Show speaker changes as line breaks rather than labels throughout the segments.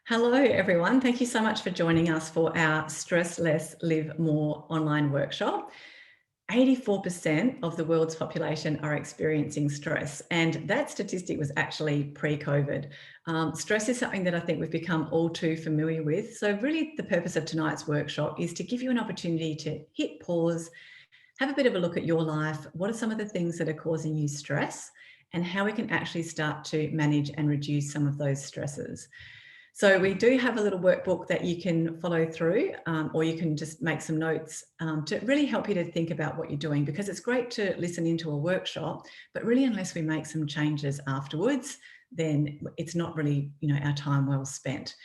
Hello, everyone. Thank you so much for joining us for our Stress Less, Live More online workshop. 84% of the world's population are experiencing stress, and that statistic was actually pre-COVID. Stress is something that I think we've become all too familiar with. So really the purpose of tonight's workshop is to give you an opportunity to hit pause, have a bit of a look at your life. What are some of the things that are causing you stress, and how we can actually start to manage and reduce some of those stresses. So we do have a little workbook that you can follow through, or you can just make some notes to really help you to think about what you're doing, because it's great to listen into a workshop, but really unless we make some changes afterwards, then it's not really, our time well spent.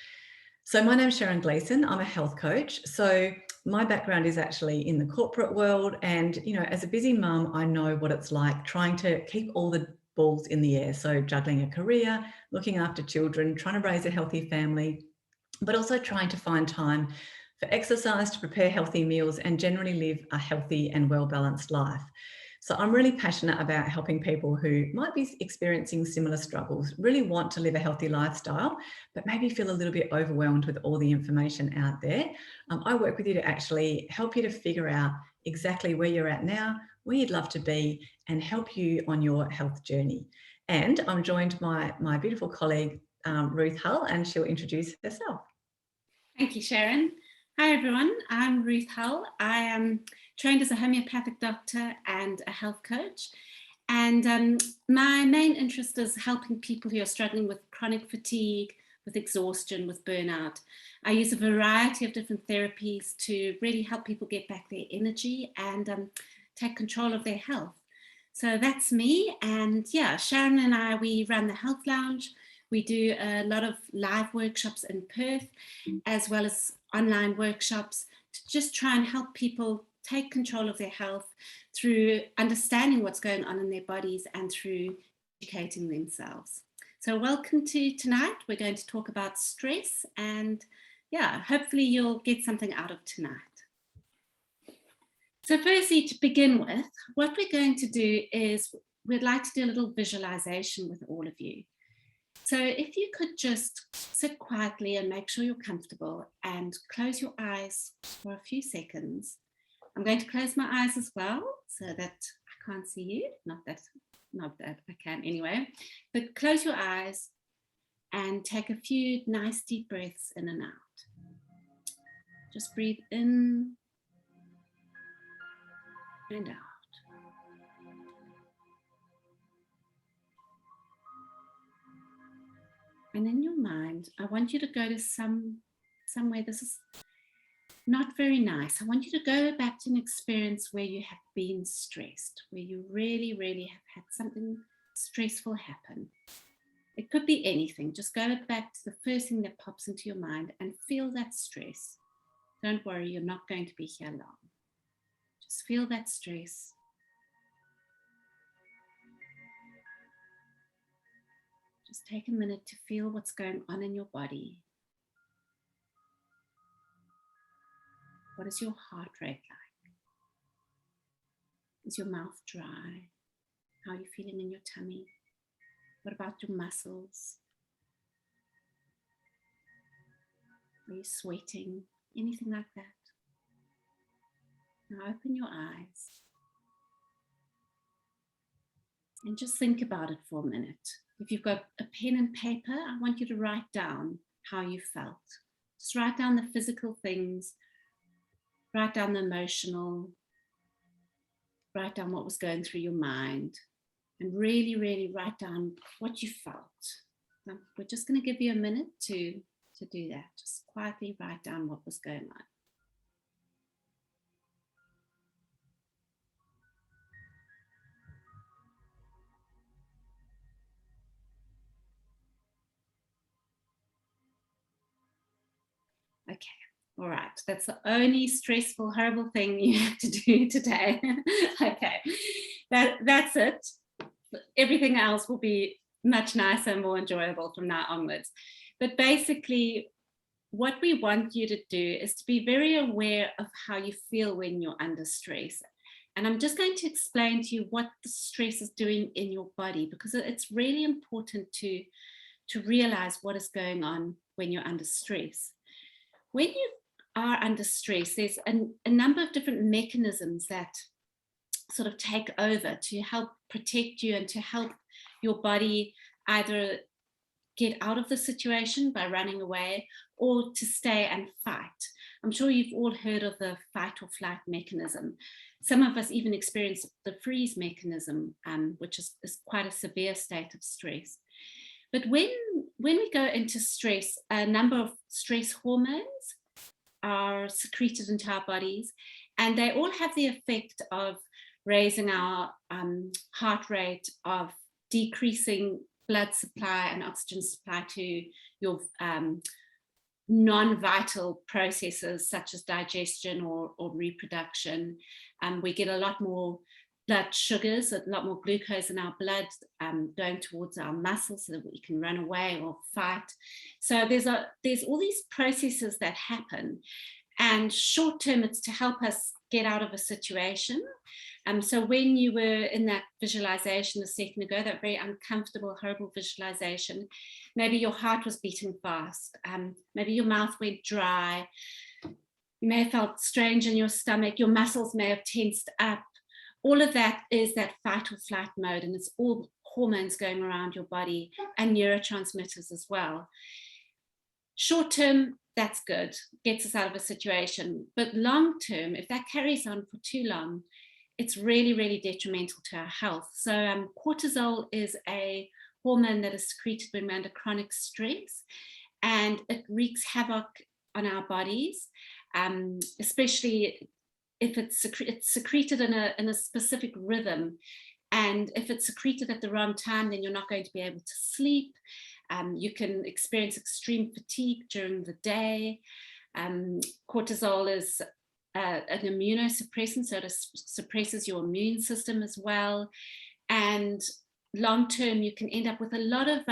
So my name's Sharon Gleason. I'm a health coach. So my background is actually in the corporate world. And, as a busy mum, I know what it's like trying to keep all the balls in the air. So juggling a career, looking after children, trying to raise a healthy family, but also trying to find time for exercise, to prepare healthy meals, and generally live a healthy and well-balanced life. So I'm really passionate about helping people who might be experiencing similar struggles, really want to live a healthy lifestyle, but maybe feel a little bit overwhelmed with all the information out there. I work with you to actually help you to figure out exactly where you're at now, where you'd love to be, and help you on your health journey. And I'm joined by my beautiful colleague, Ruth Hull, and she'll introduce herself.
Thank you, Sharon. Hi, everyone. I'm Ruth Hull. I am trained as a homeopathic doctor and a health coach. And my main interest is helping people who are struggling with chronic fatigue, with exhaustion, with burnout. I use a variety of different therapies to really help people get back their energy and take control of their health. So that's me. And yeah, Sharon and I, we run the Health Lounge. We do a lot of live workshops in Perth, as well as online workshops to just try and help people take control of their health through understanding what's going on in their bodies and through educating themselves. So welcome to tonight. We're going to talk about stress, and yeah, hopefully you'll get something out of tonight. So firstly, to begin with, what we're going to do is we'd like to do a little visualization with all of you. So if you could just sit quietly and make sure you're comfortable and close your eyes for a few seconds. I'm going to close my eyes as well so that I can't see you. Not that I can anyway. But close your eyes and take a few nice deep breaths in and out. Just breathe in and out. And in your mind, I want you to go to somewhere this is not very nice. I want you to go back to an experience where you have been stressed, where you really, really have had something stressful happen. It could be anything. Just go back to the first thing that pops into your mind and feel that stress. Don't worry, you're not going to be here long. Just feel that stress. Just take a minute to feel what's going on in your body. What is your heart rate like? Is your mouth dry? How are you feeling in your tummy? What about your muscles? Are you sweating? Anything like that? Now open your eyes and just think about it for a minute. If you've got a pen and paper, I want you to write down how you felt. Just write down the physical things, write down the emotional, write down what was going through your mind, and really, really write down what you felt. Now, we're just going to give you a minute to do that. Just quietly write down what was going on. Okay, all right. That's the only stressful, horrible thing you have to do today. Okay, that's it. Everything else will be much nicer and more enjoyable from now onwards. But basically, what we want you to do is to be very aware of how you feel when you're under stress. And I'm just going to explain to you what the stress is doing in your body, because it's really important to realize what is going on when you're under stress. When you are under stress, there's a number of different mechanisms that sort of take over to help protect you and to help your body either get out of the situation by running away or to stay and fight. I'm sure you've all heard of the fight or flight mechanism. Some of us even experience the freeze mechanism, which is quite a severe state of stress. But when we go into stress, a number of stress hormones are secreted into our bodies, and they all have the effect of raising our heart rate, of decreasing blood supply and oxygen supply to your non-vital processes such as digestion or reproduction. We get a lot more blood sugars, a lot more glucose in our blood going towards our muscles so that we can run away or fight. So there's all these processes that happen, and short term it's to help us get out of a situation. So when you were in that visualization a second ago, that very uncomfortable, horrible visualization, maybe your heart was beating fast, maybe your mouth went dry, you may have felt strange in your stomach, your muscles may have tensed up. All of that is that fight or flight mode, and it's all hormones going around your body and neurotransmitters as well. Short term, that's good, gets us out of a situation. But long term, if that carries on for too long, it's really, really detrimental to our health. So cortisol is a hormone that is secreted when we're under chronic stress, and it wreaks havoc on our bodies, especially if it's secreted in a specific rhythm. And if it's secreted at the wrong time, then you're not going to be able to sleep. You can experience extreme fatigue during the day. Cortisol is an immunosuppressant, so it suppresses your immune system as well. And long term, you can end up with a lot of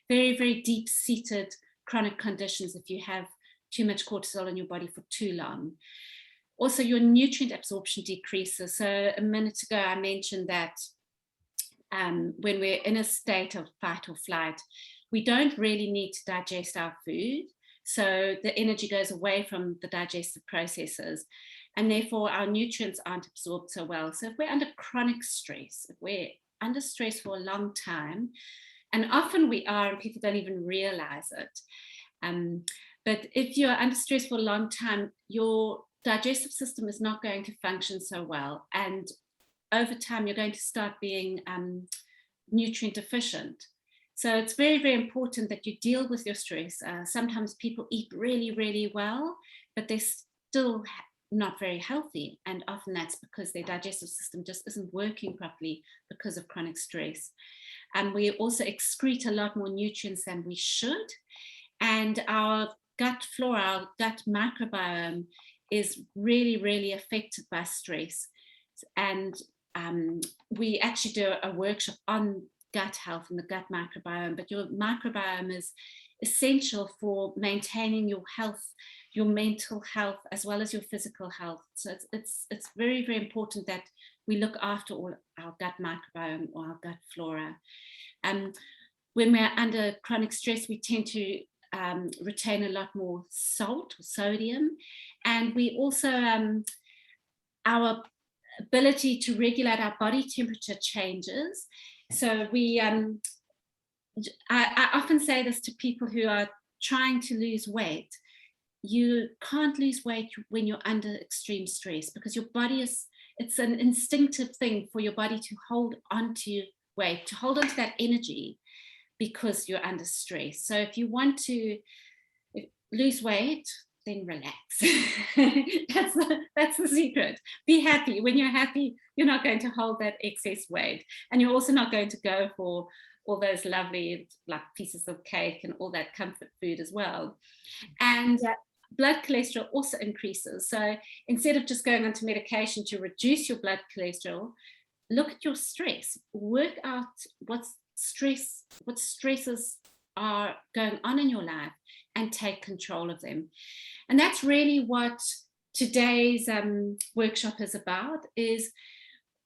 very, very deep-seated chronic conditions if you have too much cortisol in your body for too long. Also, your nutrient absorption decreases. So a minute ago, I mentioned that when we're in a state of fight or flight, we don't really need to digest our food. So the energy goes away from the digestive processes, and therefore our nutrients aren't absorbed so well. So if we're under chronic stress, if we're under stress for a long time, and often we are, and people don't even realize it, but if you're under stress for a long time, your digestive system is not going to function so well. And over time, you're going to start being nutrient deficient. So it's very, very important that you deal with your stress. Sometimes people eat really, really well, but they're still not very healthy. And often that's because their digestive system just isn't working properly because of chronic stress. And we also excrete a lot more nutrients than we should. And our gut flora, our gut microbiome is really, really affected by stress. And we actually do a workshop on gut health and the gut microbiome, but your microbiome is essential for maintaining your health, your mental health, as well as your physical health. So it's very, very important that we look after all our gut microbiome or our gut flora. When we're under chronic stress, we tend to retain a lot more salt or sodium, and we also our ability to regulate our body temperature changes. So I often say this to people who are trying to lose weight. You can't lose weight when you're under extreme stress, because your body it's an instinctive thing for your body to hold on to weight, to hold on to that energy, because you're under stress. So if you want to lose weight, then relax. That's the secret. Be happy. When you're happy, you're not going to hold that excess weight. And you're also not going to go for all those lovely like pieces of cake and all that comfort food as well. And blood cholesterol also increases. So instead of just going onto medication to reduce your blood cholesterol, look at your stress. Work out what stresses are going on in your life and take control of them. And that's really what today's workshop is about. Is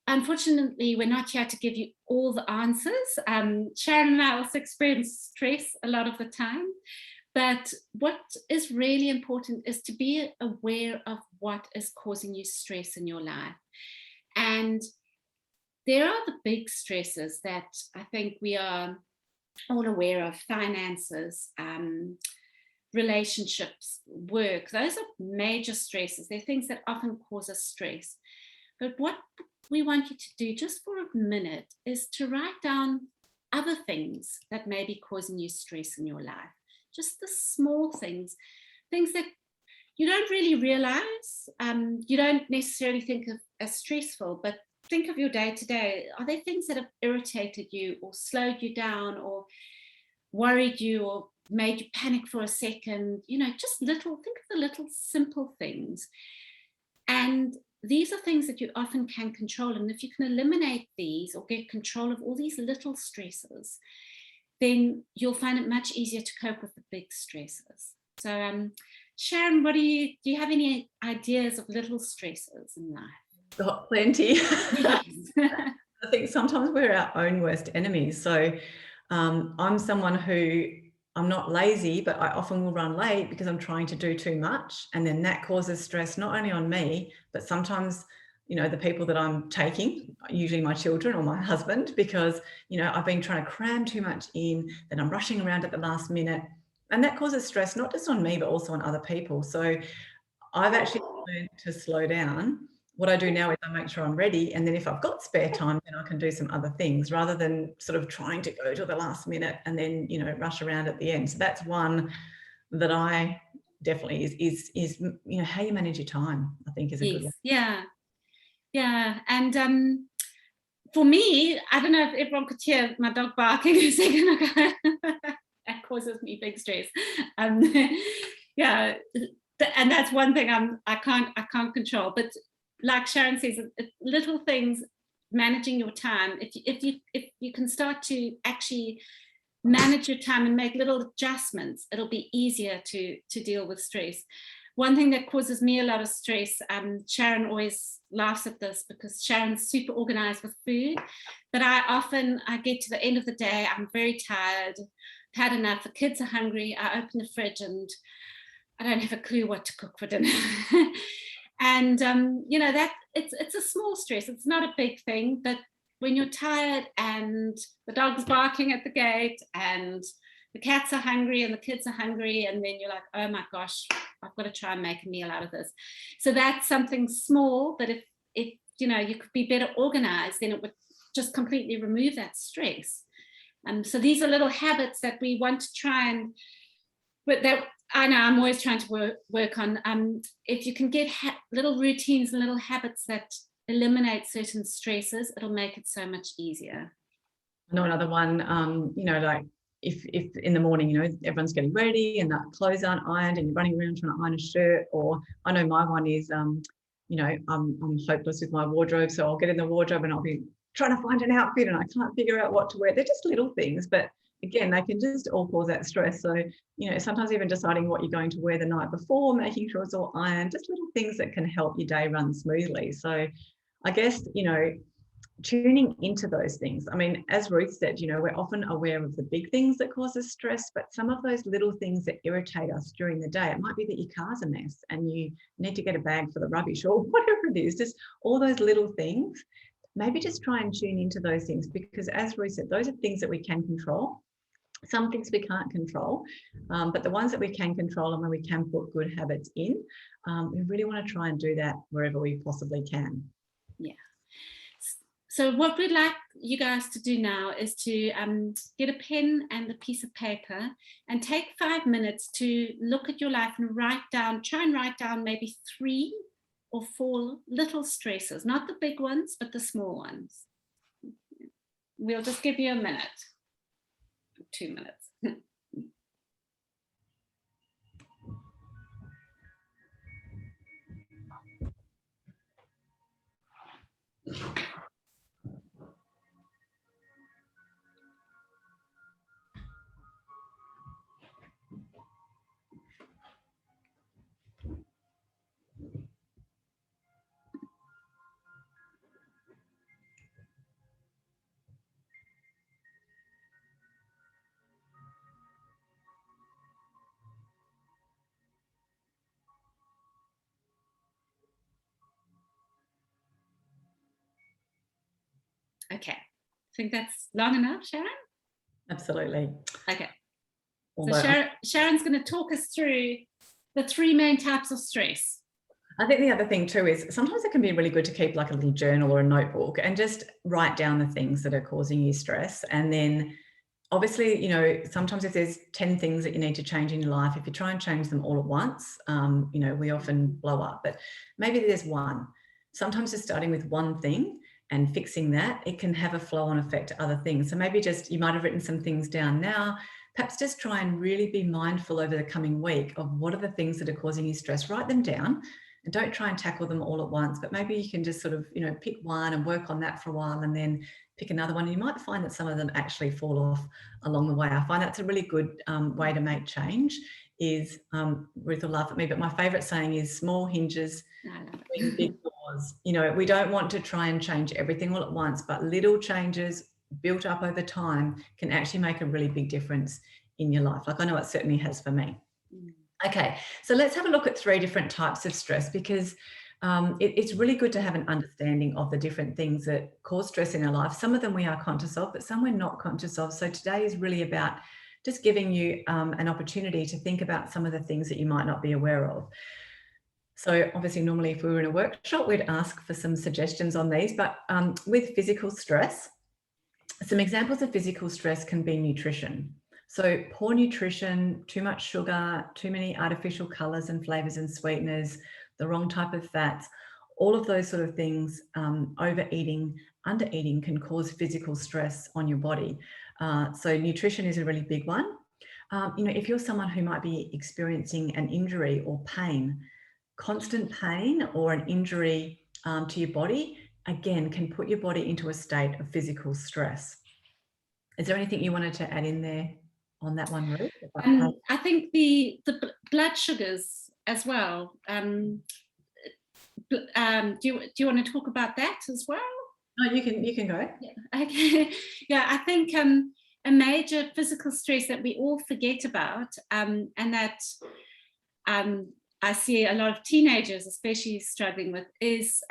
unfortunately, we're not here to give you all the answers. Sharon and I also experience stress a lot of the time, But what is really important is to be aware of what is causing you stress in your life. And there are the big stresses that I think we are all aware of: finances, relationships, work. Those are major stresses. They're things that often cause us stress. But what we want you to do just for a minute is to write down other things that may be causing you stress in your life. Just the small things, things that you don't really realize, you don't necessarily think of as stressful, but think of your day to day. Are there things that have irritated you or slowed you down or worried you or made you panic for a second? Just think of the little simple things. And these are things that you often can control. And if you can eliminate these or get control of all these little stresses, then you'll find it much easier to cope with the big stresses. So, Sharon, do you have any ideas of little stresses in life?
Got plenty.
Yes.
I think sometimes we're our own worst enemies. So I'm someone who, I'm not lazy, but I often will run late because I'm trying to do too much. And then that causes stress, not only on me, but sometimes, the people that I'm taking, usually my children or my husband, because, I've been trying to cram too much in, then I'm rushing around at the last minute. And that causes stress, not just on me, but also on other people. So I've actually learned to slow down. What I do now is I make sure I'm ready. And then if I've got spare time, then I can do some other things rather than sort of trying to go to the last minute and then, rush around at the end. So that's one that I definitely is how you manage your time, I think, is a good one.
Yeah. And for me, I don't know if everyone could hear my dog barking a second ago. That causes me big stress. Yeah, and that's one thing I can't control. But like Sharon says, little things, managing your time. If you can start to actually manage your time and make little adjustments, it'll be easier to deal with stress. One thing that causes me a lot of stress, Sharon always laughs at this because Sharon's super organized with food, but I get to the end of the day, I'm very tired, had enough, the kids are hungry, I open the fridge and I don't have a clue what to cook for dinner. And that it's a small stress, it's not a big thing, but when you're tired and the dog's barking at the gate and the cats are hungry and the kids are hungry, and then you're like, oh my gosh, I've got to try and make a meal out of this. So that's something small, but if you could be better organized, then it would just completely remove that stress. So these are little habits that we want to try and, but that I know I'm always trying to work on. If you can get little routines and little habits that eliminate certain stresses, it'll make it so much easier.
I know another one, like if in the morning, everyone's getting ready and the clothes aren't ironed and you're running around trying to iron a shirt, or I know my one is, I'm hopeless with my wardrobe. So I'll get in the wardrobe and I'll be trying to find an outfit and I can't figure out what to wear. They're just little things, but again, they can just all cause that stress. So, sometimes even deciding what you're going to wear the night before, making sure it's all ironed, just little things that can help your day run smoothly. So I guess, tuning into those things. I mean, as Ruth said, we're often aware of the big things that cause us stress, but some of those little things that irritate us during the day, it might be that your car's a mess and you need to get a bag for the rubbish or whatever it is, just all those little things. Maybe just try and tune into those things, because as Ruth said, those are things that we can control. Some things we can't control, but the ones that we can control and where we can put good habits in, we really want to try and do that wherever we possibly can.
Yeah. So what we'd like you guys to do now is to get a pen and a piece of paper and take 5 minutes to look at your life and try and write down maybe 3 or 4 little stresses, not the big ones, but the small ones. We'll just give you a minute, 2 minutes. Okay. I think that's long enough, Sharon?
Absolutely.
Okay. So
Although
Sharon's going to talk us through the 3 main types of stress.
I think the other thing too is sometimes it can be really good to keep like a little journal or a notebook and just write down the things that are causing you stress. And then obviously, sometimes if there's 10 things that you need to change in your life, if you try and change them all at once, we often blow up. But maybe there's one. Sometimes just starting with one thing and fixing that, it can have a flow-on effect to other things. So maybe just, you might have written some things down now. Perhaps just try and really be mindful over the coming week of what are the things that are causing you stress. Write them down and don't try and tackle them all at once, but maybe you can just sort of, pick one and work on that for a while and then pick another one. You might find that some of them actually fall off along the way. I find that's a really good way to make change is, Ruth will laugh at me, but my favourite saying is small hinges between big doors. We don't want to try and change everything all at once, but little changes built up over time can actually make a really big difference in your life. Like I know it certainly has for me. Okay, so let's have a look at 3 different types of stress because it's really good to have an understanding of the different things that cause stress in our life. Some of them we are conscious of, but some we're not conscious of. So today is really about just giving you an opportunity to think about some of the things that you might not be aware of. So obviously, normally if we were in a workshop, we'd ask for some suggestions on these, but with physical stress, some examples of physical stress can be nutrition. So poor nutrition, too much sugar, too many artificial colours and flavours and sweeteners, the wrong type of fats, all of those sort of things, overeating, undereating can cause physical stress on your body. So nutrition is a really big one. If you're someone who might be experiencing an injury or pain, constant pain or an injury to your body, again, can put your body into a state of physical stress. Is there anything you wanted to add in there on that one, Ruth?
I think the blood sugars as well. Do you want to talk about that as well?
No, you can go.
Yeah. Okay. Yeah, I think a major physical stress that we all forget about, and that I see a lot of teenagers especially struggling with, is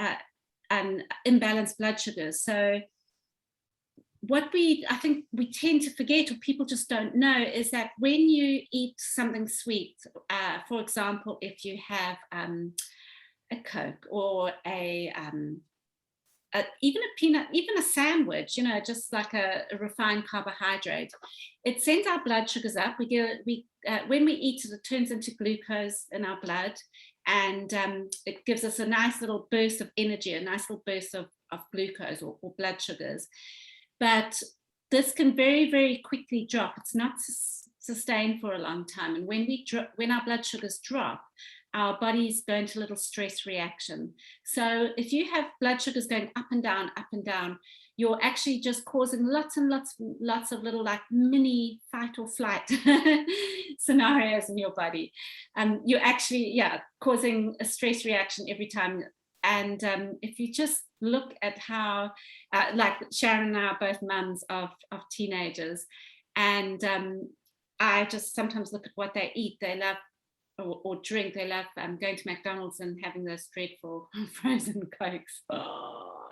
imbalanced blood sugars. So what I think we tend to forget, or people just don't know, is that when you eat something sweet, for example, if you have a Coke or even a peanut, even a sandwich, just like a refined carbohydrate, it sends our blood sugars up. When we eat it, it turns into glucose in our blood, and it gives us a nice little burst of energy, a nice little burst of glucose or blood sugars. But this can very, very quickly drop. It's not sustained for a long time. And when our blood sugars drop, our bodies go into a little stress reaction. So if you have blood sugars going up and down, you're actually just causing lots and lots of little like mini fight or flight scenarios in your body. You're actually, causing a stress reaction every time. And if you just look at how, like Sharon and I are both mums of teenagers, and I just sometimes look at what they eat. They love or drink. They love going to McDonald's and having those dreadful frozen Cokes. Oh.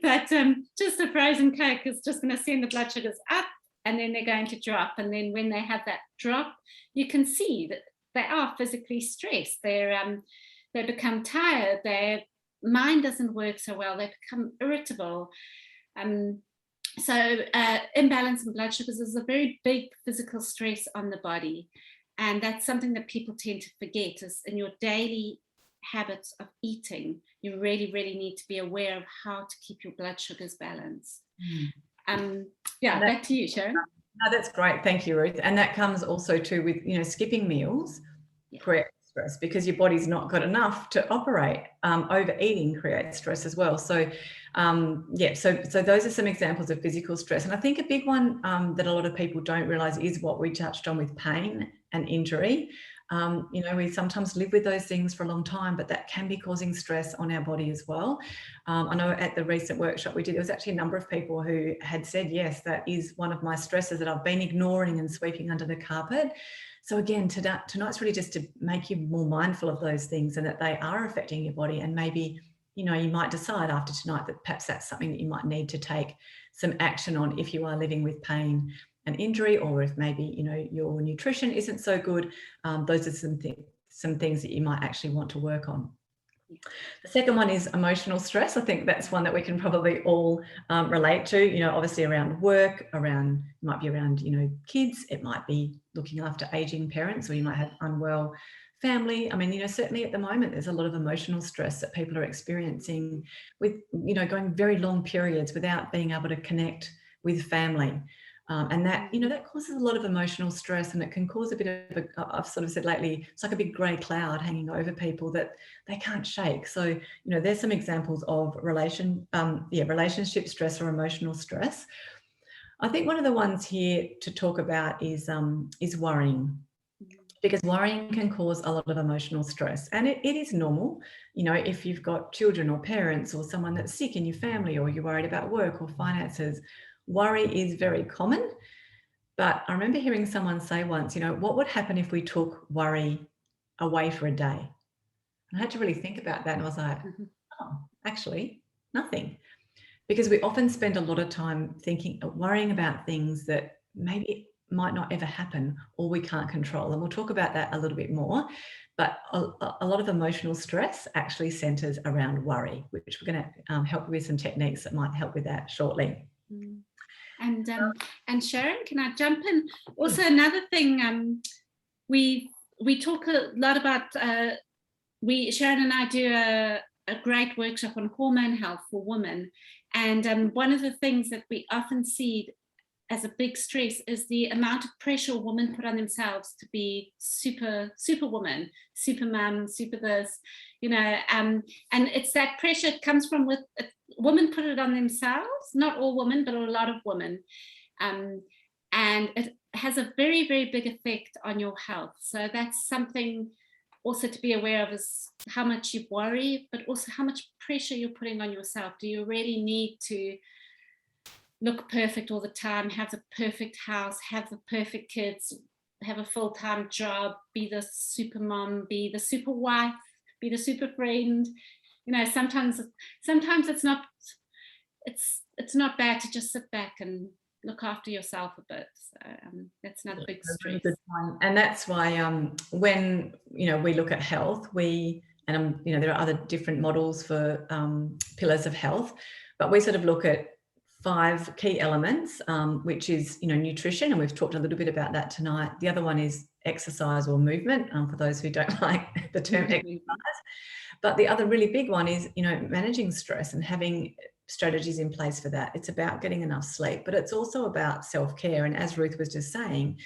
But just a frozen Coke is just going to send the blood sugars up, and then they're going to drop. And then when they have that drop, you can see that they are physically stressed. They become tired. Their mind doesn't work so well. They become irritable. So imbalance in blood sugars is a very big physical stress on the body. And that's something that people tend to forget, is in your daily habits of eating, you really, really need to be aware of how to keep your blood sugars balanced. Back to you, Sharon.
No, that's great. Thank you, Ruth. And that comes also too with, skipping meals creates stress because your body's not got enough to operate. Overeating creates stress as well. So, so those are some examples of physical stress. And I think a big one that a lot of people don't realise is what we touched on with pain and injury. We sometimes live with those things for a long time, but that can be causing stress on our body as well. I know at the recent workshop we did, there was actually a number of people who had said, yes, that is one of my stresses that I've been ignoring and sweeping under the carpet. So again, tonight's really just to make you more mindful of those things and that they are affecting your body, and maybe you know, you might decide after tonight that perhaps that's something that you might need to take some action on if you are living with pain and injury, or if maybe, you know, your nutrition isn't so good. Those are some things that you might actually want to work on. The second one is emotional stress. I think that's one that we can probably all relate to, you know, obviously around work, around, might be around, you know, kids, it might be looking after aging parents, or you might have unwell family. I mean, you know, certainly at the moment, there's a lot of emotional stress that people are experiencing with, you know, going very long periods without being able to connect with family. And that, you know, that causes a lot of emotional stress, and it can cause a bit of I've sort of said lately, it's like a big grey cloud hanging over people that they can't shake. So, you know, there's some examples of relationship stress or emotional stress. I think one of the ones here to talk about is worrying, because worrying can cause a lot of emotional stress, and it is normal. You know, if you've got children or parents or someone that's sick in your family, or you're worried about work or finances, worry is very common. But I remember hearing someone say once, you know, what would happen if we took worry away for a day? And I had to really think about that, and I was like, oh, actually, nothing. Because we often spend a lot of time worrying about things that maybe might not ever happen or we can't control. And we'll talk about that a little bit more. But a lot of emotional stress actually centers around worry, which we're going to help you with some techniques that might help with that shortly.
And Sharon, can I jump in? Also, another thing, we talk a lot about, Sharon and I do a great workshop on hormone health for women. And one of the things that we often see as a big stress is the amount of pressure women put on themselves to be superwoman, super mum, super this, you know, and it's that pressure. It comes from women put it on themselves, not all women, but a lot of women. And it has a very, very big effect on your health. So that's something also to be aware of, is how much you worry, but also how much pressure you're putting on yourself. Do you really need to look perfect all the time, have the perfect house, have the perfect kids, have a full-time job, be the super mom, be the super wife, be the super friend? You know, sometimes it's not bad to just sit back and look after yourself a bit. So that's another big stress.
Really good point. And that's why when, you know, we look at health, you know, there are other different models for pillars of health, but we sort of look at 5 key elements, which is, you know, nutrition, and we've talked a little bit about that tonight. The other one is exercise or movement, for those who don't like the term exercise. But the other really big one is, you know, managing stress and having strategies in place for that. It's about getting enough sleep, but it's also about self-care. And as Ruth was just saying,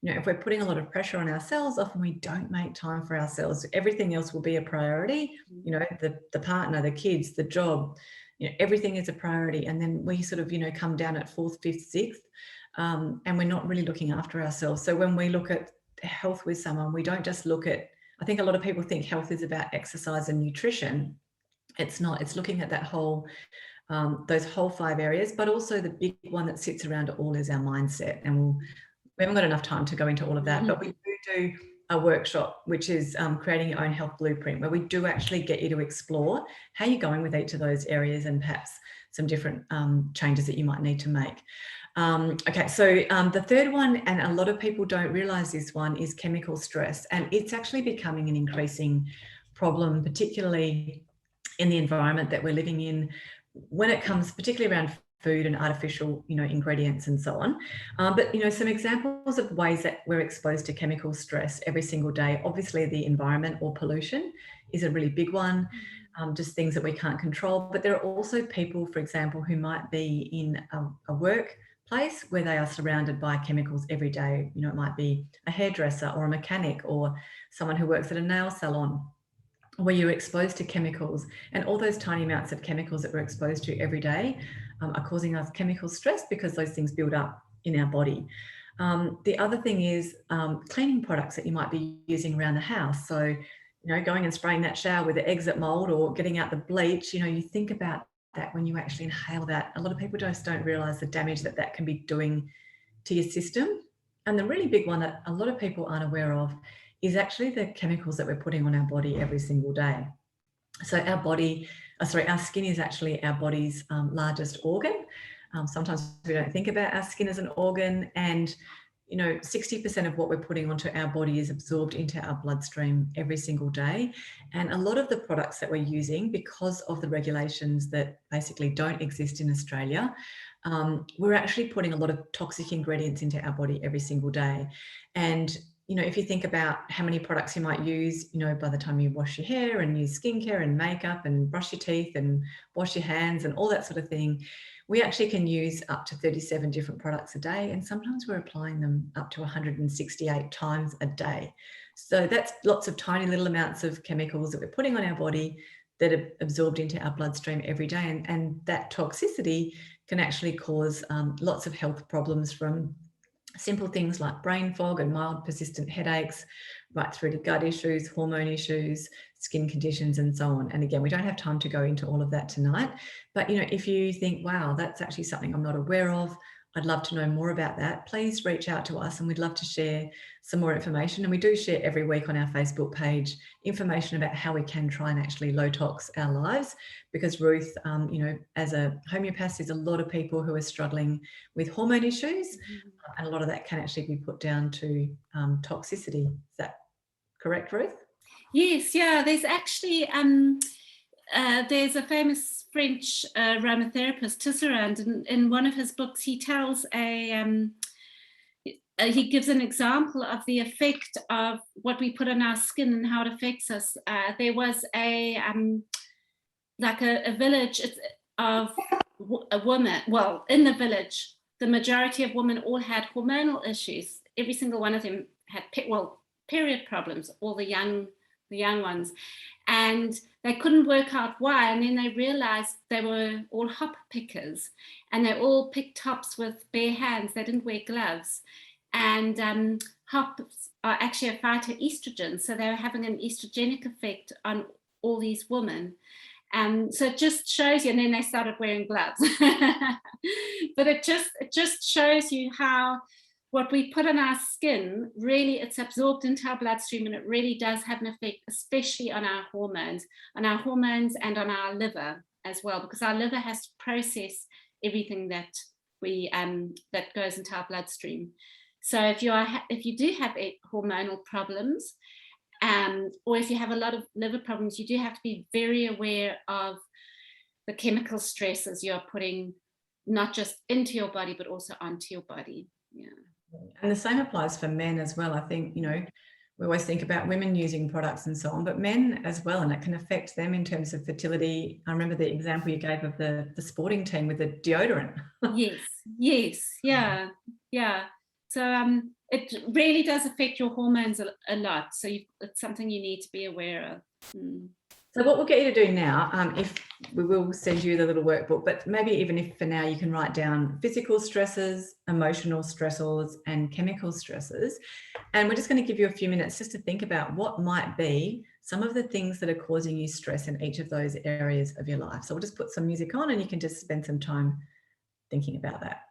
you know, if we're putting a lot of pressure on ourselves, often we don't make time for ourselves. Everything else will be a priority, you know, the partner, the kids, the job, you know, everything is a priority. And then we sort of, you know, come down at 4th, 5th, 6th, and we're not really looking after ourselves. So when we look at health with someone, we don't just look at, I think a lot of people think health is about exercise and nutrition. It's not. It's looking at that whole, those whole 5 areas, but also the big one that sits around it all is our mindset. And we haven't got enough time to go into all of that, but we do a workshop, which is creating your own health blueprint, where we do actually get you to explore how you're going with each of those areas and perhaps some different changes that you might need to make. Okay, so the third one, and a lot of people don't realize this one, is chemical stress. And it's actually becoming an increasing problem, particularly in the environment that we're living in, when it comes particularly around food and artificial, you know, ingredients and so on. But, you know, some examples of ways that we're exposed to chemical stress every single day. Obviously, the environment or pollution is a really big one, just things that we can't control. But there are also people, for example, who might be in a workplace where they are surrounded by chemicals every day. You know, it might be a hairdresser or a mechanic or someone who works at a nail salon, where you're exposed to chemicals, and all those tiny amounts of chemicals that we're exposed to every day are causing us chemical stress, because those things build up in our body. The other thing is cleaning products that you might be using around the house. So, you know, going and spraying that shower with the exit mold or getting out the bleach, you know, you think about that when you actually inhale that. A lot of people just don't realize the damage that that can be doing to your system. And the really big one that a lot of people aren't aware of is actually the chemicals that we're putting on our body every single day. So our body, our skin is actually our body's largest organ. Sometimes we don't think about our skin as an organ, and 60% of what we're putting onto our body is absorbed into our bloodstream every single day. And a lot of the products that we're using, because of the regulations that basically don't exist in Australia, we're actually putting a lot of toxic ingredients into our body every single day. And if you think about how many products you might use, by the time you wash your hair and use skincare and makeup and brush your teeth and wash your hands and all that sort of thing, we actually can use up to 37 different products a day. And sometimes we're applying them up to 168 times a day. So that's lots of tiny little amounts of chemicals that we're putting on our body that are absorbed into our bloodstream every day. And that toxicity can actually cause lots of health problems, from simple things like brain fog and mild persistent headaches, right through to gut issues, hormone issues, skin conditions, and so on. And again, we don't have time to go into all of that tonight, but if you think, wow, that's actually something I'm not aware of, I'd love to know more about that, please reach out to us and we'd love to share some more information. And we do share every week on our Facebook page information about how we can try and actually low tox our lives, because Ruth, as a homeopath, there's a lot of people who are struggling with hormone issues, and a lot of that can actually be put down to toxicity. Is that correct, Ruth?
Yes, yeah, there's actually there's a famous French aromatherapist, Tisserand, and in one of his books he tells he gives an example of the effect of what we put on our skin and how it affects us. There was a village of a woman. Well, in the village, the majority of women all had hormonal issues. Every single one of them had period problems, all the young ones, and they couldn't work out why. And then they realized they were all hop pickers, and they all picked hops with bare hands. They didn't wear gloves, and hops are actually a phytoestrogen, so they were having an estrogenic effect on all these women. So it just shows you, and then they started wearing gloves. But it just shows you how what we put on our skin, really, it's absorbed into our bloodstream, and it really does have an effect, especially on our hormones and on our liver as well, because our liver has to process everything that we that goes into our bloodstream. So if you do have hormonal problems, or if you have a lot of liver problems, you do have to be very aware of the chemical stresses you're putting, not just into your body, but also onto your body. Yeah.
And the same applies for men as well. I think, we always think about women using products and so on, but men as well, and it can affect them in terms of fertility. I remember the example you gave of the sporting team with the deodorant.
Yes, yeah. So it really does affect your hormones a lot. So it's something you need to be aware of.
So what we'll get you to do now, if we will send you the little workbook, but maybe even if for now you can write down physical stresses, emotional stressors, and chemical stresses. And we're just going to give you a few minutes just to think about what might be some of the things that are causing you stress in each of those areas of your life. So we'll just put some music on and you can just spend some time thinking about that.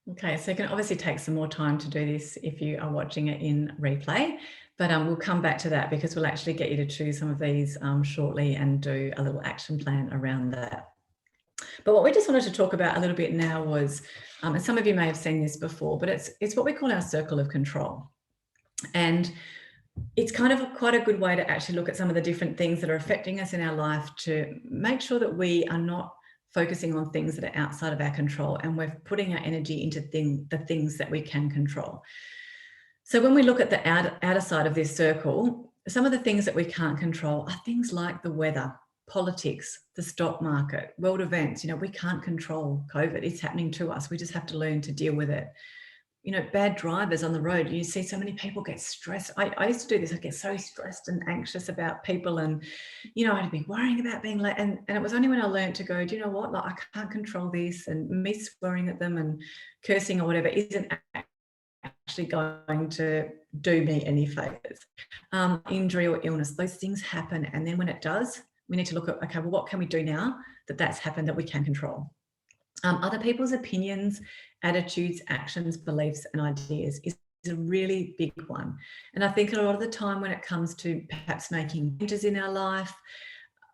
Okay, so you can obviously take some more time to do this if you are watching it in replay, but we'll come back to that because we'll actually get you to choose some of these shortly and do a little action plan around that. But what we just wanted to talk about a little bit now was, and some of you may have seen this before, but it's what we call our circle of control. And it's kind of quite a good way to actually look at some of the different things that are affecting us in our life to make sure that we are not focusing on things that are outside of our control, and we're putting our energy into the things that we can control. So when we look at the outer side of this circle, some of the things that we can't control are things like the weather, politics, the stock market, world events. We can't control COVID. It's happening to us. We just have to learn to deal with it. Bad drivers on the road. You see so many people get stressed. I used to do this. I'd get so stressed and anxious about people, and, I'd be worrying about being late. And it was only when I learned to go, do you know what? Like, I can't control this, and me swearing at them and cursing or whatever isn't actually going to do me any favors. Injury or illness, those things happen. And then when it does, we need to look at, okay, well, what can we do now that's happened that we can control? Other people's opinions, attitudes, actions, beliefs, and ideas is a really big one. And I think a lot of the time when it comes to perhaps making changes in our life,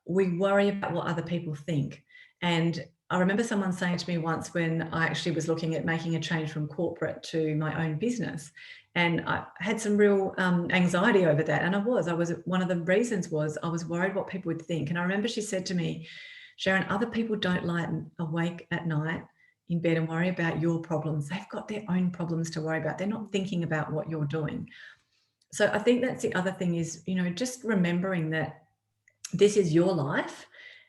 we worry about what other people think. And I remember someone saying to me once, when I actually was looking at making a change from corporate to my own business, and I had some real anxiety over that. And one of the reasons was I was worried what people would think. And I remember she said to me, Sharon, other people don't lie awake at night in bed and worry about your problems. They've got their own problems to worry about. They're not thinking about what you're doing. So I think that's the other thing is, just remembering that this is your life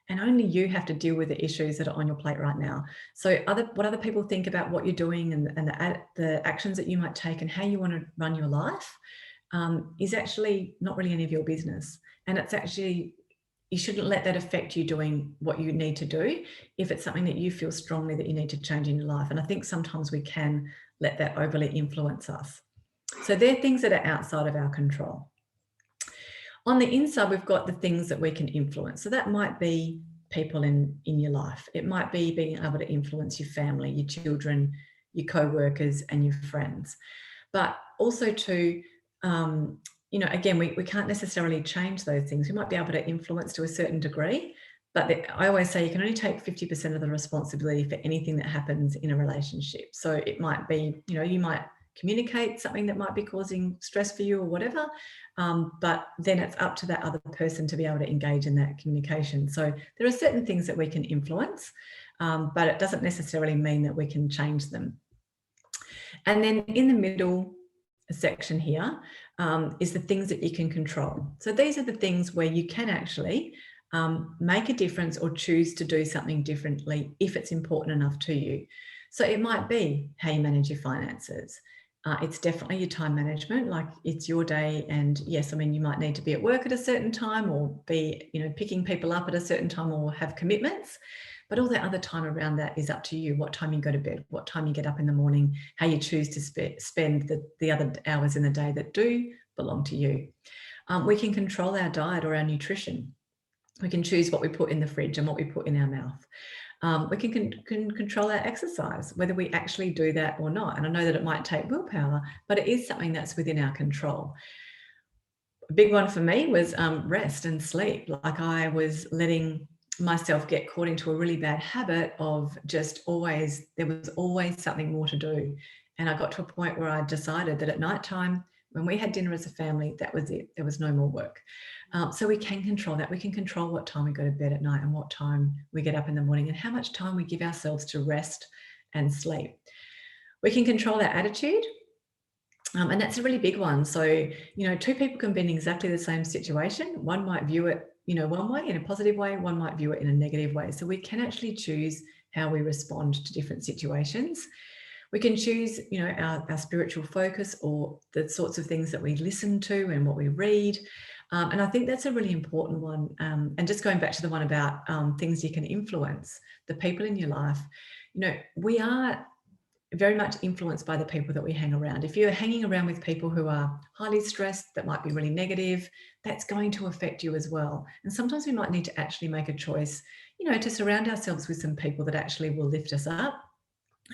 and only you have to deal with the issues that are on your plate right now. So what other people think about what you're doing and the actions that you might take and how you want to run your life is actually not really any of your business. And it's actually, you shouldn't let that affect you doing what you need to do if it's something that you feel strongly that you need to change in your life. And I think sometimes we can let that overly influence us. So they're things that are outside of our control. On the inside, we've got the things that we can influence. So that might be people in your life. It might be being able to influence your family, your children, your co-workers, and your friends. But also too, again, we can't necessarily change those things. We might be able to influence to a certain degree, but I always say you can only take 50% of the responsibility for anything that happens in a relationship. So it might be, you might communicate something that might be causing stress for you or whatever, but then it's up to that other person to be able to engage in that communication. So there are certain things that we can influence, but it doesn't necessarily mean that we can change them. And then in the middle section here is the things that you can control. So these are the things where you can actually make a difference or choose to do something differently if it's important enough to you. So it might be how you manage your finances. It's definitely your time management, like it's your day. And yes, I mean, you might need to be at work at a certain time or be, picking people up at a certain time or have commitments. But all that other time around that is up to you. What time you go to bed, what time you get up in the morning, how you choose to spend the other hours in the day that do belong to you. We can control our diet or our nutrition. We can choose what we put in the fridge and what we put in our mouth. We can control our exercise, whether we actually do that or not. And I know that it might take willpower, but it is something that's within our control. A big one for me was rest and sleep. Like I was letting myself get caught into a really bad habit of there was always something more to do. And I got to a point where I decided that at nighttime, when we had dinner as a family, that was it. There was no more work. So we can control that. We can control what time we go to bed at night and what time we get up in the morning and how much time we give ourselves to rest and sleep. We can control our attitude. And that's a really big one. So, two people can be in exactly the same situation. One might view it, one way in a positive way, one might view it in a negative way. So we can actually choose how we respond to different situations. We can choose, our spiritual focus or the sorts of things that we listen to and what we read. And I think that's a really important one. And just going back to the one about things you can influence, the people in your life, we are very much influenced by the people that we hang around. If you're hanging around with people who are highly stressed, that might be really negative, that's going to affect you as well. And sometimes we might need to actually make a choice, to surround ourselves with some people that actually will lift us up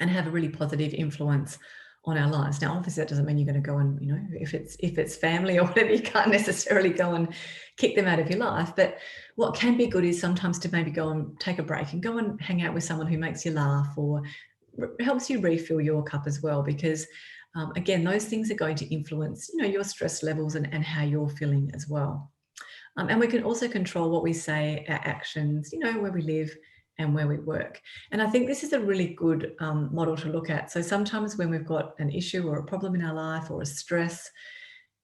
and have a really positive influence on our lives. Now, obviously that doesn't mean you're going to go and, if it's family or whatever, you can't necessarily go and kick them out of your life. But what can be good is sometimes to maybe go and take a break and go and hang out with someone who makes you laugh or helps you refill your cup as well. Because Again, those things are going to influence, your stress levels and how you're feeling as well. And we can also control what we say, our actions, where we live and where we work. And I think this is a really good model to look at. So sometimes when we've got an issue or a problem in our life or a stress,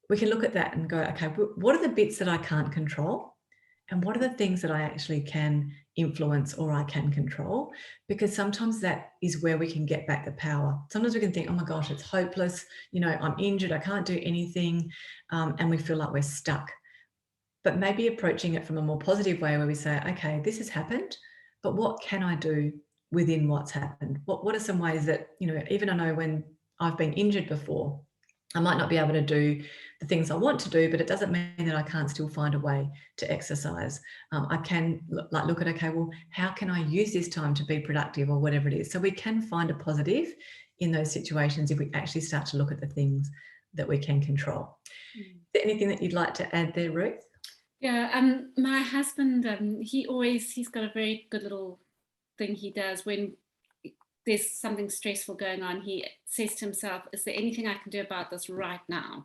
we can look at that and go, okay, what are the bits that I can't control? And what are the things that I actually can influence or I can control? Because sometimes that is where we can get back the power. Sometimes we can think, oh my gosh, it's hopeless. I'm injured. I can't do anything. And we feel like we're stuck. But maybe approaching it from a more positive way where we say, okay, this has happened, but what can I do within what's happened? What are some ways that, even I know when I've been injured before, I might not be able to do the things I want to do, but it doesn't mean that I can't still find a way to exercise. I can look at, okay, well, how can I use this time to be productive or whatever it is? So we can find a positive in those situations if we actually start to look at the things that we can control. Is there anything that you'd like to add there, Ruth?
Yeah, my husband, he's got a very good little thing he does when there's something stressful going on. He says to himself, is there anything I can do about this right now?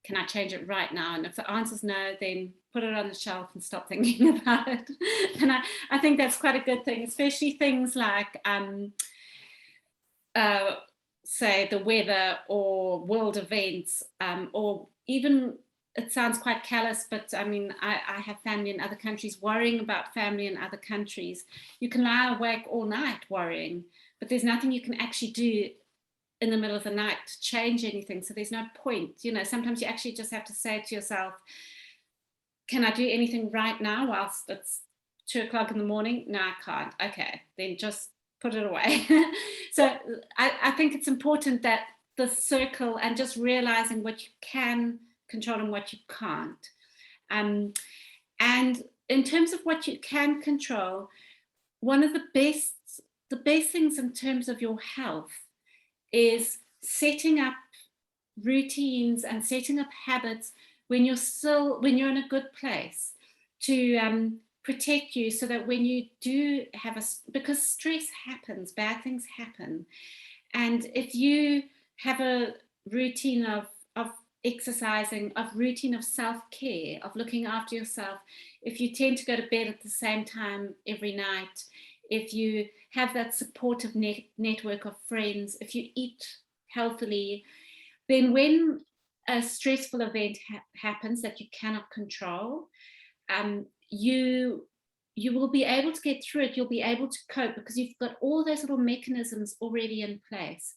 Can I change it right now? And if the answer's no, then put it on the shelf and stop thinking about it. And I think that's quite a good thing, especially things like, say, the weather or world events, or even, it sounds quite callous, but I mean, I have family in other countries, worrying about family in other countries. You can lie awake all night worrying, but there's nothing you can actually do in the middle of the night to change anything. So there's no point. Sometimes you actually just have to say to yourself, can I do anything right now whilst it's 2:00 in the morning? No, I can't. Okay, then just put it away. So I think it's important that the circle and just realizing what you can control and what you can't. And in terms of what you can control, one of the best things in terms of your health is setting up routines and setting up habits when you're in a good place to protect you, so that when you do have because stress happens, bad things happen, and if you have a routine of exercising, of routine of self-care, of looking after yourself, if you tend to go to bed at the same time every night, if you have that supportive network of friends, if you eat healthily, then when a stressful event happens that you cannot control, you will be able to get through it. You'll be able to cope because you've got all those little mechanisms already in place.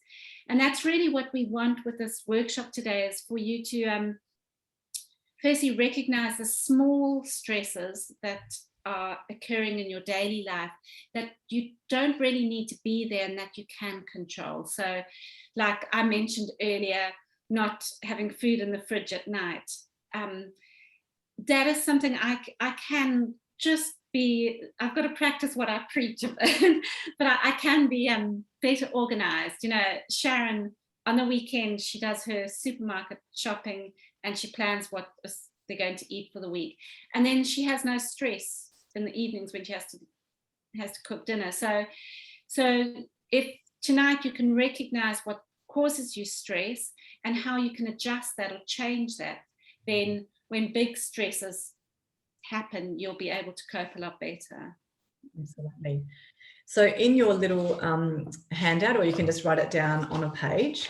And that's really what we want with this workshop today, is for you to firstly recognize the small stresses that are occurring in your daily life that you don't really need to be there and that you can control. So like I mentioned earlier, not having food in the fridge at night. That is something I can just be, I've got to practice what I preach, but I can be better organized. Sharon, on the weekend, she does her supermarket shopping and she plans what they're going to eat for the week. And then she has no stress in the evenings when she has to cook dinner. So if tonight you can recognize what causes you stress and how you can adjust that or change that, then when big stresses happen, you'll be able to cope a lot better.
Absolutely. So in your little handout, or you can just write it down on a page,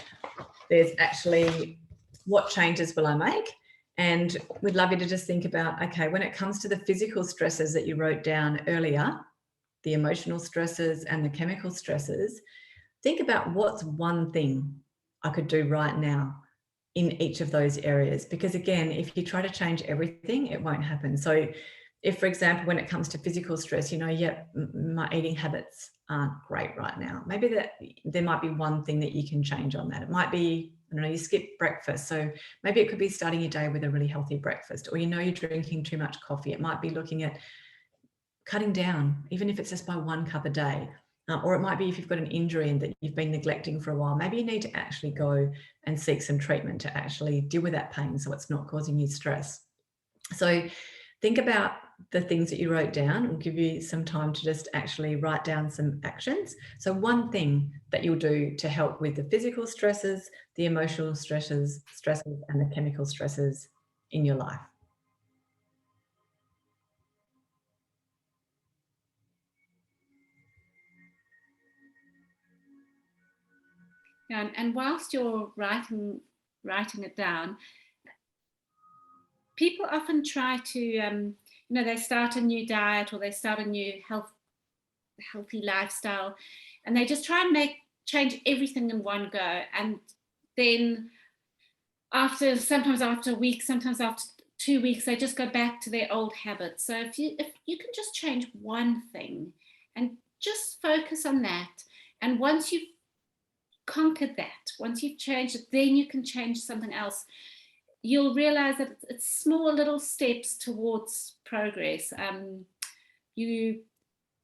there's actually what changes will I make? And we'd love you to just think about, okay, when it comes to the physical stresses that you wrote down earlier, the emotional stresses and the chemical stresses, think about what's one thing I could do right now in each of those areas. Because again, if you try to change everything, it won't happen. So if, for example, when it comes to physical stress, my eating habits aren't great right now. Maybe that there might be one thing that you can change on that. It might be, you skip breakfast. So maybe it could be starting your day with a really healthy breakfast, or you're drinking too much coffee. It might be looking at cutting down, even if it's just by 1 cup a day. Or it might be if you've got an injury and that you've been neglecting for a while, maybe you need to actually go and seek some treatment to actually deal with that pain so it's not causing you stress. So think about the things that you wrote down. We'll give you some time to just actually write down some actions. So one thing that you'll do to help with the physical stresses, the emotional stresses, and the chemical stresses in your life.
Yeah, and whilst you're writing it down, people often try to, they start a new diet or they start a new healthy lifestyle, and they just try and change everything in one go. And then sometimes after a week, sometimes after 2 weeks, they just go back to their old habits. So if you can just change one thing and just focus on that, and once you've conquered that, once you've changed it, then you can change something else. You'll realize that it's small little steps towards progress. When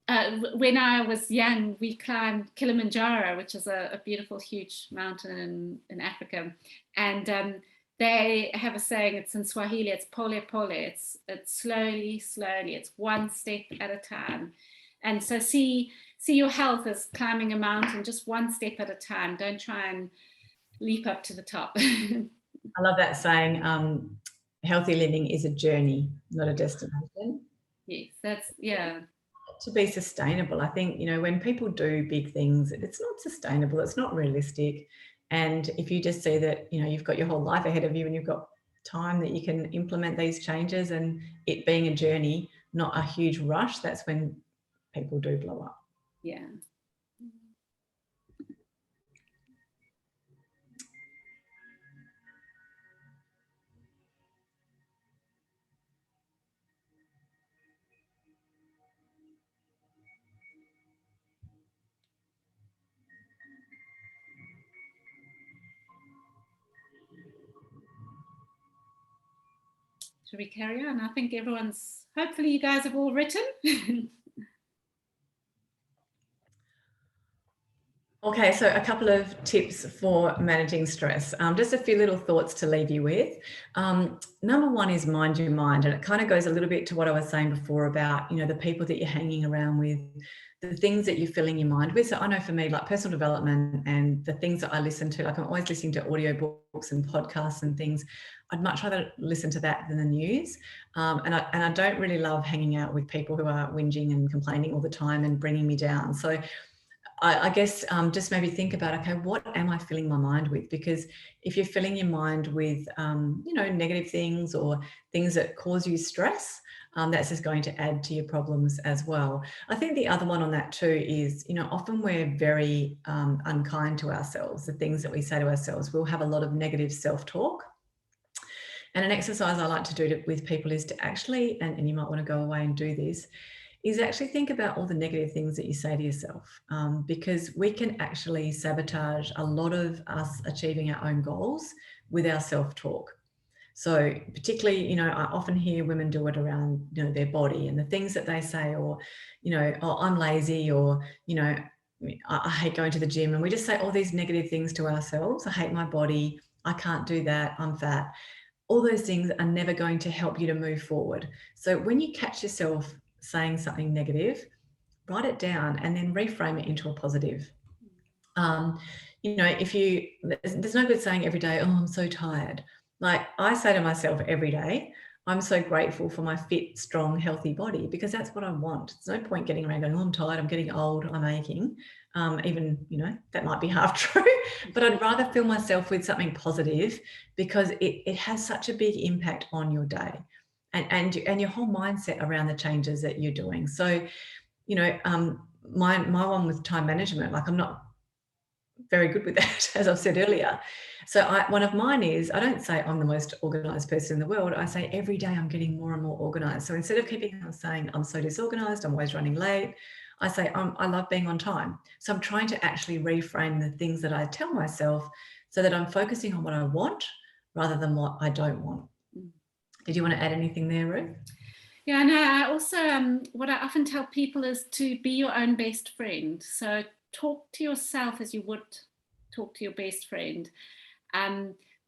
I was young, we climbed Kilimanjaro, which is a beautiful, huge mountain in Africa. And they have a saying, it's in Swahili, it's pole pole. It's slowly, slowly. It's one step at a time. And so see your health as climbing a mountain, just one step at a time. Don't try and leap up to the top.
I love that saying, healthy living is a journey, not a destination.
Yes, yeah.
To be sustainable, I think, when people do big things, it's not sustainable, it's not realistic. And if you just see that, you've got your whole life ahead of you and you've got time that you can implement these changes, and it being a journey, not a huge rush, that's when people do blow up.
Yeah. Should we carry on? I think hopefully you guys have all written.
Okay, so a couple of tips for managing stress. Just a few little thoughts to leave you with. Number one is mind your mind, and it kind of goes a little bit to what I was saying before about, the people that you're hanging around with, the things that you're filling your mind with. So I know for me, like personal development and the things that I listen to, like I'm always listening to audiobooks and podcasts and things. I'd much rather listen to that than the news. And I don't really love hanging out with people who are whinging and complaining all the time and bringing me down. So I guess just maybe think about, okay, what am I filling my mind with? Because if you're filling your mind with, negative things or things that cause you stress, that's just going to add to your problems as well. I think the other one on that too is, often we're very unkind to ourselves. The things that we say to ourselves, we'll have a lot of negative self-talk. And an exercise I like to do with people is to actually, and you might want to go away and do this, is actually think about all the negative things that you say to yourself, because we can actually sabotage a lot of us achieving our own goals with our self-talk. So particularly, I often hear women do it around, their body and the things that they say, or, oh, I'm lazy, or, I hate going to the gym. And we just say all these negative things to ourselves. I hate my body. I can't do that. I'm fat. All those things are never going to help you to move forward. So when you catch yourself saying something negative, write it down and then reframe it into a positive. There's no good saying every day, oh, I'm so tired. Like I say to myself every day, I'm so grateful for my fit, strong, healthy body, because that's what I want. There's no point getting around going, oh, I'm tired, I'm getting old, I'm aching. Even, that might be half true, but I'd rather fill myself with something positive, because it has such a big impact on your day and your whole mindset around the changes that you're doing. So, my one with time management, like I'm not very good with that, as I've said earlier. So one of mine is, I don't say I'm the most organized person in the world. I say every day I'm getting more and more organized. So instead of keeping on saying I'm so disorganized, I'm always running late, I say I love being on time. So I'm trying to actually reframe the things that I tell myself so that I'm focusing on what I want rather than what I don't want. Did you want to add anything there, Ruth?
Yeah, no, I also, what I often tell people is to be your own best friend. So talk to yourself as you would talk to your best friend.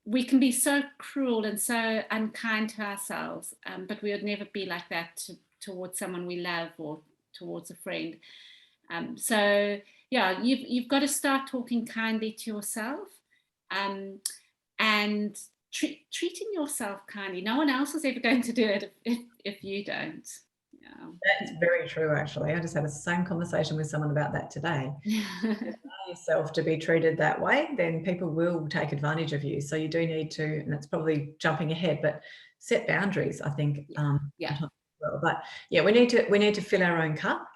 We can be so cruel and so unkind to ourselves, but we would never be like that towards someone we love or towards a friend. So yeah, you've got to start talking kindly to yourself, and treating yourself kindly. No one else is ever going to do it if you don't. Yeah.
That's very true, actually. I just had the same conversation with someone about that today. Allow yourself to be treated that way, then people will take advantage of you. So you do need to, and that's probably jumping ahead, but set boundaries, I think.
Yeah.
Well. But yeah, we need to fill our own cup.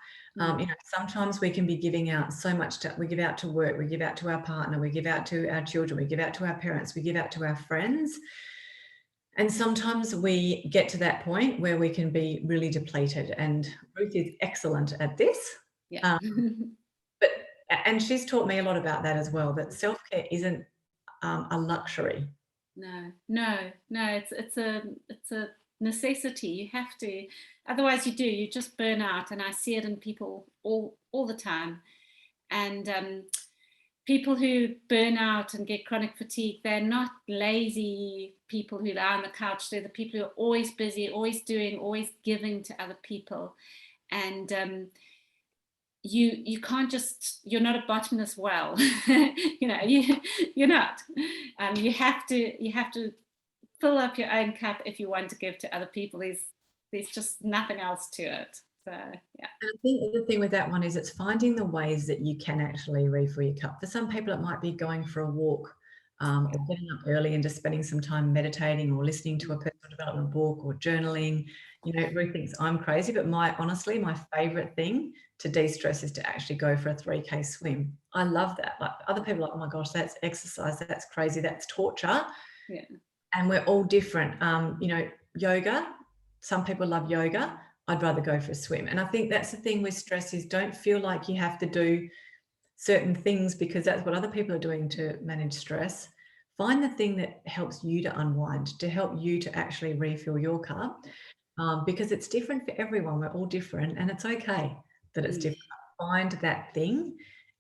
Sometimes we can be giving out so much. We give out to work, we give out to our partner, we give out to our children, we give out to our parents, we give out to our friends. And sometimes we get to that point where we can be really depleted. And Ruth is excellent at this.
Yeah.
And she's taught me a lot about that as well, that self-care isn't a luxury.
No. It's a necessity. You have to, otherwise you just burn out. And I see it in people all the time. And people who burn out and get chronic fatigue, they're not lazy people who lie on the couch. They're the people who are always busy, always doing, always giving to other people. And you can't just, you're not a bottomless well. You're not. You have to fill up your own cup if you want to give to other people. There's just nothing else to it. So yeah.
And I think the thing with that one is it's finding the ways that you can actually refill your cup. For some people, it might be going for a walk, or getting up early and just spending some time meditating or listening to a personal development book or journaling. Ruth thinks I'm crazy, but honestly, my favorite thing to de-stress is to actually go for a 3K swim. I love that. Like, other people are like, oh my gosh, that's exercise, that's crazy, that's torture.
Yeah.
And we're all different. Yoga, some people love yoga. I'd rather go for a swim. And I think that's the thing with stress is don't feel like you have to do certain things because that's what other people are doing to manage stress. Find the thing that helps you to unwind, to help you to actually refill your cup, because it's different for everyone. We're all different, and it's okay that it's different. Find that thing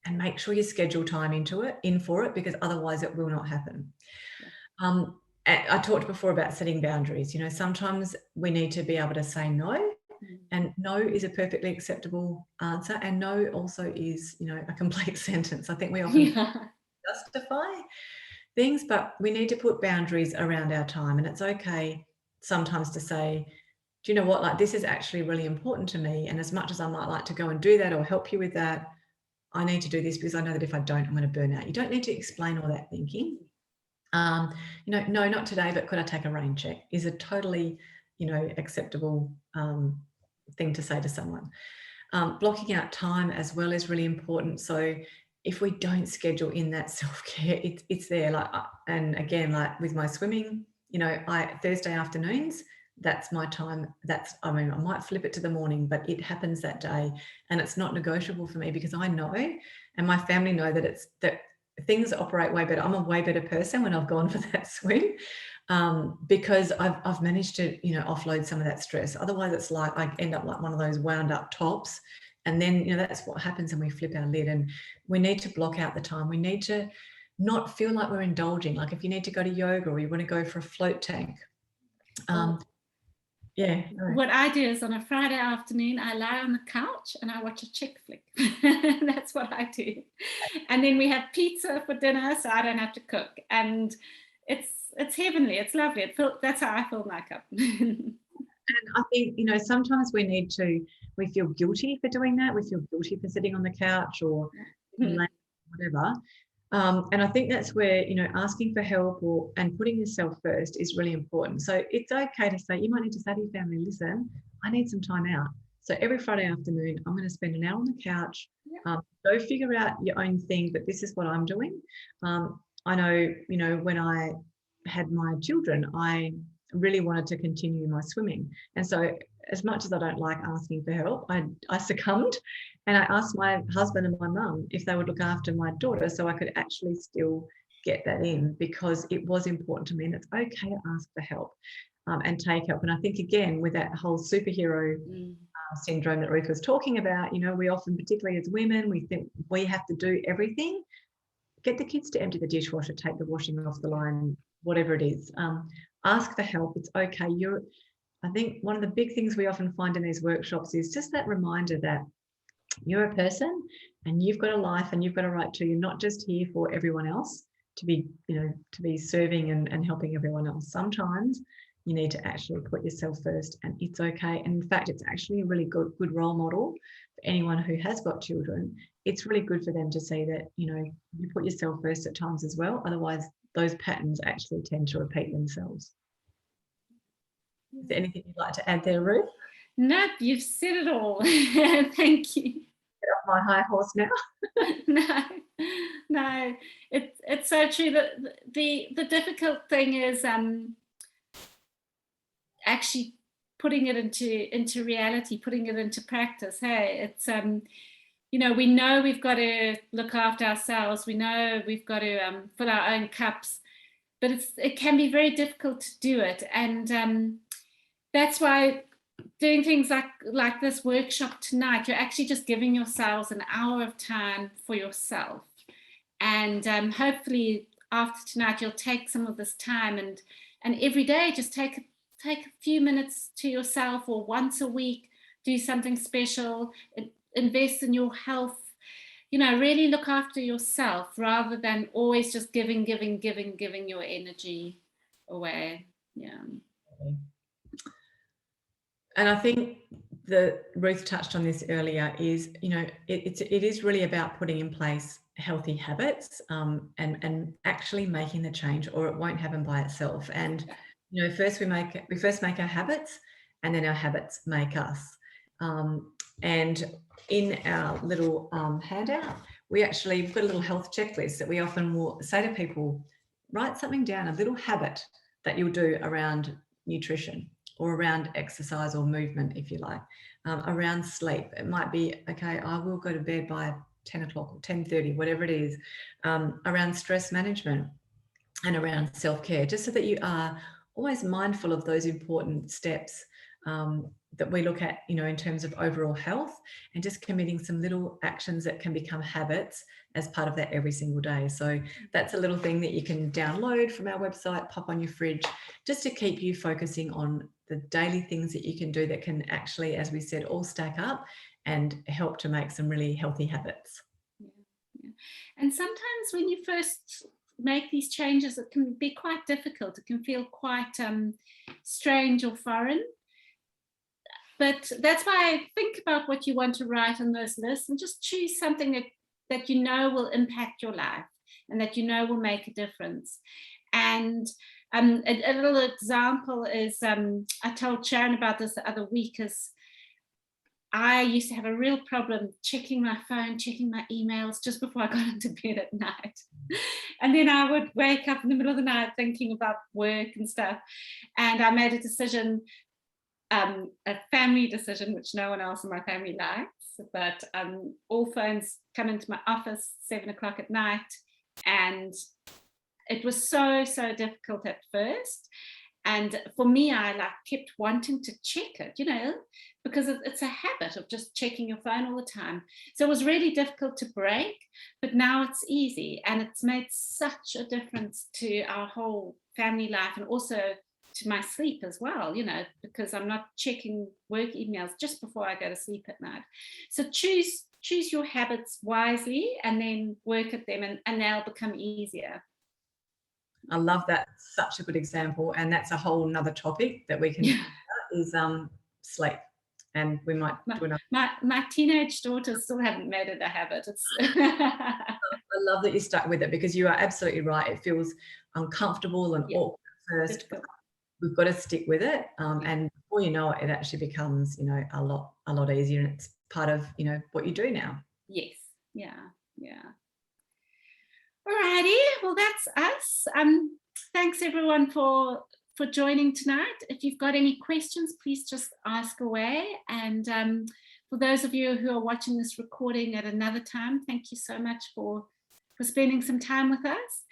and make sure you schedule time in for it, because otherwise it will not happen. I talked before about setting boundaries. Sometimes we need to be able to say no. And no is a perfectly acceptable answer. And no also is, a complete sentence. I think we often justify things, but we need to put boundaries around our time. And it's okay sometimes to say, do you know what, like, this is actually really important to me. And as much as I might like to go and do that or help you with that, I need to do this because I know that if I don't, I'm going to burn out. You don't need to explain all that thinking. No, not today, but could I take a rain check is a totally, acceptable thing to say to someone. Blocking out time as well is really important. So if we don't schedule in that self-care, it's there. Like, and again, like with my swimming, Thursday afternoons, that's my time. I might flip it to the morning, but it happens that day, and it's not negotiable for me because I know, and my family know that things operate way better. I'm a way better person when I've gone for that swim, because I've managed to, offload some of that stress. Otherwise, it's like I end up like one of those wound up tops, and then that's what happens, and we flip our lid. And we need to block out the time. We need to not feel like we're indulging. Like if you need to go to yoga or you want to go for a float tank. What
I do is on a Friday afternoon, I lie on the couch and I watch a chick flick. That's what I do. And then we have pizza for dinner, so I don't have to cook. And it's heavenly. It's lovely. That's how I fill my cup.
And I think, sometimes we feel guilty for doing that. We feel guilty for sitting on the couch or whatever. And I think that's where, asking for help and putting yourself first is really important. So it's okay to say, you might need to say to your family, listen, I need some time out. So every Friday afternoon, I'm going to spend an hour on the couch. Go figure out your own thing, but this is what I'm doing. I know, when I had my children, I really wanted to continue my swimming. And so as much as I don't like asking for help, I succumbed, and I asked my husband and my mum if they would look after my daughter so I could actually still get that in, because it was important to me, and it's okay to ask for help and take help. And I think, again, with that whole superhero syndrome that Ruth was talking about, we often, particularly as women, we think we have to do everything. Get the kids to empty the dishwasher, take the washing off the line, whatever it is. Ask for help. It's okay. I think one of the big things we often find in these workshops is just that reminder that you're a person and you've got a life and you've got a right to. You're not just here for everyone else to be, to be serving and helping everyone else. Sometimes you need to actually put yourself first, and it's okay. And in fact, it's actually a really good role model for anyone who has got children. It's really good for them to see that, you put yourself first at times as well. Otherwise, those patterns actually tend to repeat themselves. Is there anything you'd like to add there, Ruth?
Nope, you've said it all. Thank you.
Get off my high horse now.
No, it's so true. That the difficult thing is actually putting it into reality, putting it into practice. Hey, it's we know we've got to look after ourselves. We know we've got to fill our own cups, but it can be very difficult to do it, and that's why doing things like this workshop tonight, you're actually just giving yourselves an hour of time for yourself, and hopefully after tonight you'll take some of this time and every day just take a few minutes to yourself, or once a week do something special, invest in your health, really look after yourself rather than always just giving your energy away. Yeah.
And I think that Ruth touched on this earlier is, it is really about putting in place healthy habits and actually making the change, or it won't happen by itself. And, first we first make our habits, and then our habits make us. And in our little handout, we've got a little health checklist that we often will say to people, write something down, a little habit that you'll do around nutrition, or around exercise or movement, if you like, around sleep. It might be, okay, I will go to bed by 10 o'clock or 10:30, whatever it is, around stress management and around self-care, just so that you are always mindful of those important steps that we look at, in terms of overall health, and just committing some little actions that can become habits as part of that every single day. So that's a little thing that you can download from our website, pop on your fridge, just to keep you focusing on the daily things that you can do that can actually, as we said, all stack up and help to make some really healthy habits.
Yeah. And sometimes when you first make these changes, it can be quite difficult. It can feel quite strange or foreign. But that's why I think about what you want to write on those lists, and just choose something that will impact your life and that will make a difference. And a little example is, I told Sharon about this the other week, is I used to have a real problem checking my phone, checking my emails just before I got into bed at night. And then I would wake up in the middle of the night thinking about work and stuff. And I made a decision, a family decision, which no one else in my family likes, but all phones come into my office 7 o'clock at night, and it was so difficult at first. And for me, I kept wanting to check it, because it's a habit of just checking your phone all the time. So it was really difficult to break, but now it's easy, and it's made such a difference to our whole family life, and also to my sleep as well, because I'm not checking work emails just before I go to sleep at night. So choose your habits wisely, and then work at them, and they'll become easier.
I love that. Such a good example. And that's a whole nother topic that we can talk about, is sleep. And we might do another.
My teenage daughters still haven't made it a habit.
I love that you stuck with it, because you are absolutely right. It feels uncomfortable and awkward at first. We've got to stick with it, and before you know it, it actually becomes, a lot easier, and it's part of, what you do now.
Yes. Yeah. Alrighty, well, that's us. Thanks everyone for joining tonight. If you've got any questions, please just ask away. And for those of you who are watching this recording at another time, thank you so much for spending some time with us.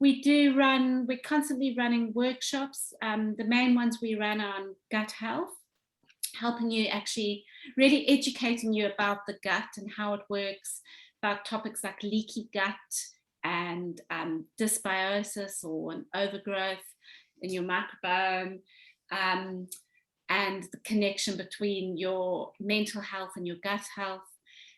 We're constantly running workshops. The main ones we run are on gut health, helping you, actually really educating you about the gut and how it works, about topics like leaky gut and dysbiosis, or an overgrowth in your microbiome, and the connection between your mental health and your gut health.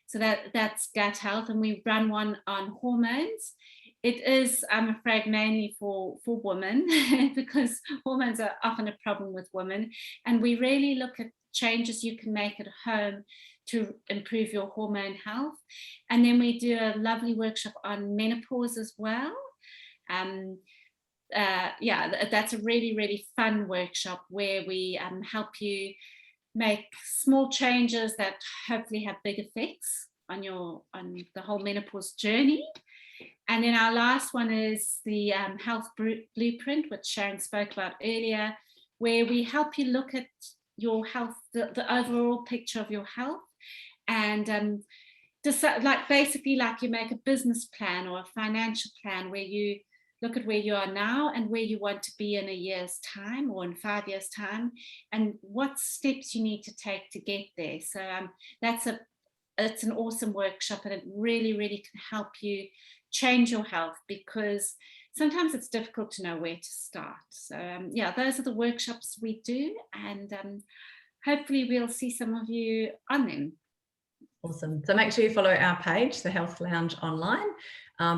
So that's gut health, and we run one on hormones. It is, I'm afraid, mainly for women because hormones are often a problem with women, and we really look at changes you can make at home to improve your hormone health. And then we do a lovely workshop on menopause as well. Yeah, that's a really, really fun workshop where we help you make small changes that hopefully have big effects on the whole menopause journey. And then our last one is the health blueprint, which Sharon spoke about earlier, where we help you look at your health, the overall picture of your health, and basically like you make a business plan or a financial plan where you look at where you are now and where you want to be in a year's time or in 5 years' time, and what steps you need to take to get there. So it's an awesome workshop, and it really, really can help you change your health, because sometimes it's difficult to know where to start. So yeah, those are the workshops we do, and hopefully we'll see some of you on them.
Awesome. So make sure you follow our page, the Health Lounge Online,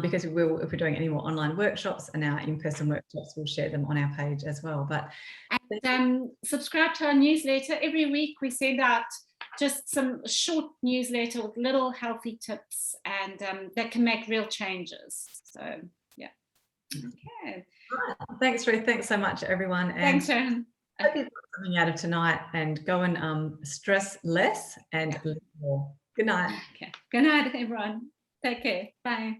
because if we're doing any more online workshops and our in-person workshops, we'll share them on our page as well. But
subscribe to our newsletter. Every week we send out just some short newsletter with little healthy tips, and that can make real changes. So yeah. Okay.
Thanks, Ruth. Thanks so much, everyone. And
thanks, Sharon.
I hope you got something out of tonight, and go and stress less and live more. Good night.
Okay. Good night, everyone. Take care. Bye.